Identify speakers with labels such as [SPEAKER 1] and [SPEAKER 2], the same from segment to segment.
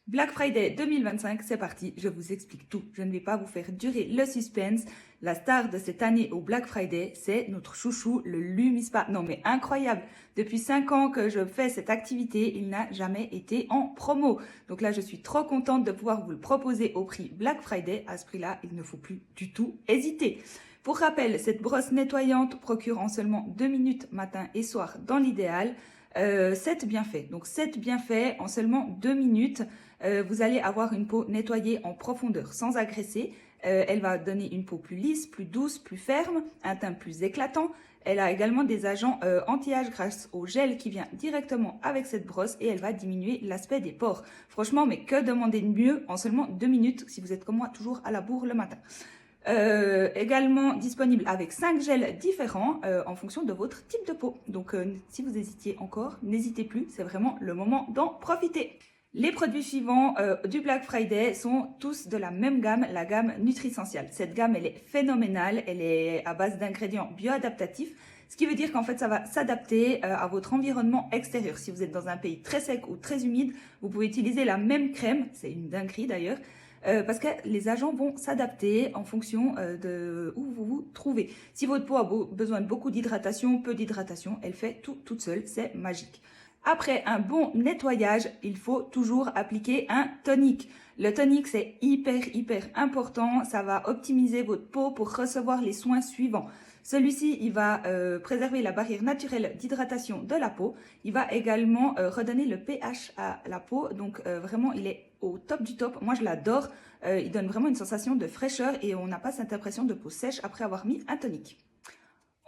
[SPEAKER 1] Black Friday 2025, c'est parti, je vous explique tout. Je ne vais pas vous faire durer le suspense. La star de cette année au Black Friday, c'est notre chouchou, le Lumispa. Non mais incroyable, depuis 5 ans que je fais cette activité, il n'a jamais été en promo. Donc là, je suis trop contente de pouvoir vous le proposer au prix Black Friday. À ce prix-là, il ne faut plus du tout hésiter. Pour rappel, cette brosse nettoyante procure en seulement 2 minutes matin et soir dans l'idéal. 7 bienfaits. Donc 7 bienfaits en seulement 2 minutes. Vous allez avoir une peau nettoyée en profondeur sans agresser. Elle va donner une peau plus lisse, plus douce, plus ferme, un teint plus éclatant. Elle a également des agents anti-âge grâce au gel qui vient directement avec cette brosse et elle va diminuer l'aspect des pores. Franchement, mais que demander de mieux en seulement 2 minutes si vous êtes comme moi toujours à la bourre le matin. Également disponible avec 5 gels différents en fonction de votre type de peau. Donc si vous hésitiez encore, n'hésitez plus, c'est vraiment le moment d'en profiter. Les produits suivants du Black Friday sont tous de la même gamme, la gamme Nutricential. Cette gamme, elle est phénoménale, elle est à base d'ingrédients bioadaptatifs, ce qui veut dire qu'en fait, ça va s'adapter à votre environnement extérieur. Si vous êtes dans un pays très sec ou très humide, vous pouvez utiliser la même crème, c'est une dinguerie d'ailleurs, parce que les agents vont s'adapter en fonction de où vous vous trouvez. Si votre peau a besoin de beaucoup d'hydratation, peu d'hydratation, elle fait tout toute seule, c'est magique. Après un bon nettoyage, il faut toujours appliquer un tonique. Le tonique, c'est hyper important. Ça va optimiser votre peau pour recevoir les soins suivants. Celui-ci, il va préserver la barrière naturelle d'hydratation de la peau. Il va également redonner le pH à la peau. Donc vraiment, il est au top du top. Moi, je l'adore. Il donne vraiment une sensation de fraîcheur et on n'a pas cette impression de peau sèche après avoir mis un tonique.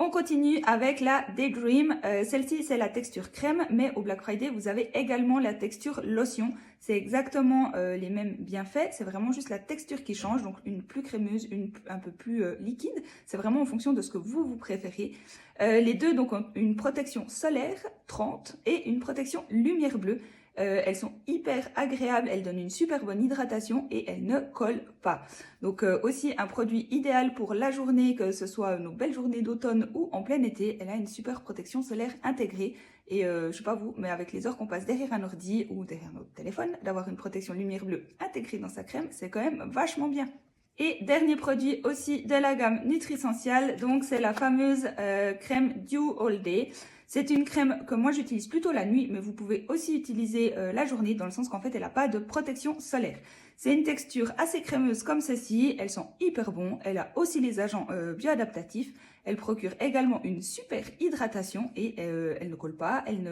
[SPEAKER 1] On continue avec la Daydream. Celle-ci, c'est la texture crème, mais au Black Friday, vous avez également la texture lotion. C'est exactement les mêmes bienfaits. C'est vraiment juste la texture qui change, donc une plus crémeuse, une un peu plus liquide. C'est vraiment en fonction de ce que vous préférez. Les deux donc ont une protection solaire 30 et une protection lumière bleue. Elles sont hyper agréables, elles donnent une super bonne hydratation et elles ne collent pas. Donc aussi un produit idéal pour la journée, que ce soit nos belles journées d'automne ou en plein été. Elle a une super protection solaire intégrée. Et je sais pas vous, mais avec les heures qu'on passe derrière un ordi ou derrière notre téléphone, d'avoir une protection lumière bleue intégrée dans sa crème, c'est quand même vachement bien. Et dernier produit aussi de la gamme Nutricential, donc c'est la fameuse crème Dew All Day. C'est une crème que moi j'utilise plutôt la nuit, mais vous pouvez aussi utiliser la journée, dans le sens qu'en fait elle n'a pas de protection solaire. C'est une texture assez crémeuse comme ceci, elles sont hyper bonnes, elle a aussi les agents bioadaptatifs, elle procure également une super hydratation et elle ne colle pas, elle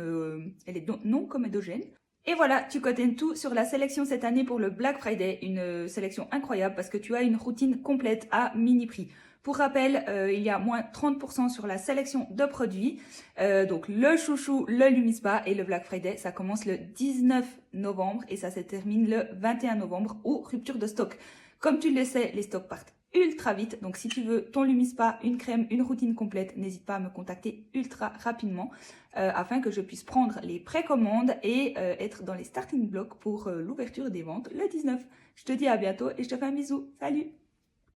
[SPEAKER 1] est non comédogène. Et voilà, tu cotes tout sur la sélection cette année pour le Black Friday, une sélection incroyable parce que tu as une routine complète à mini prix. Pour rappel, il y a moins 30% sur la sélection de produits. Donc le chouchou, le Lumispa et le Black Friday, ça commence le 19 novembre et ça se termine le 21 novembre ou rupture de stock. Comme tu le sais, les stocks partent ultra vite. Donc si tu veux ton Lumispa, une crème, une routine complète, n'hésite pas à me contacter ultra rapidement afin que je puisse prendre les précommandes et être dans les starting blocks pour l'ouverture des ventes le 19. Je te dis à bientôt et je te fais un bisou. Salut!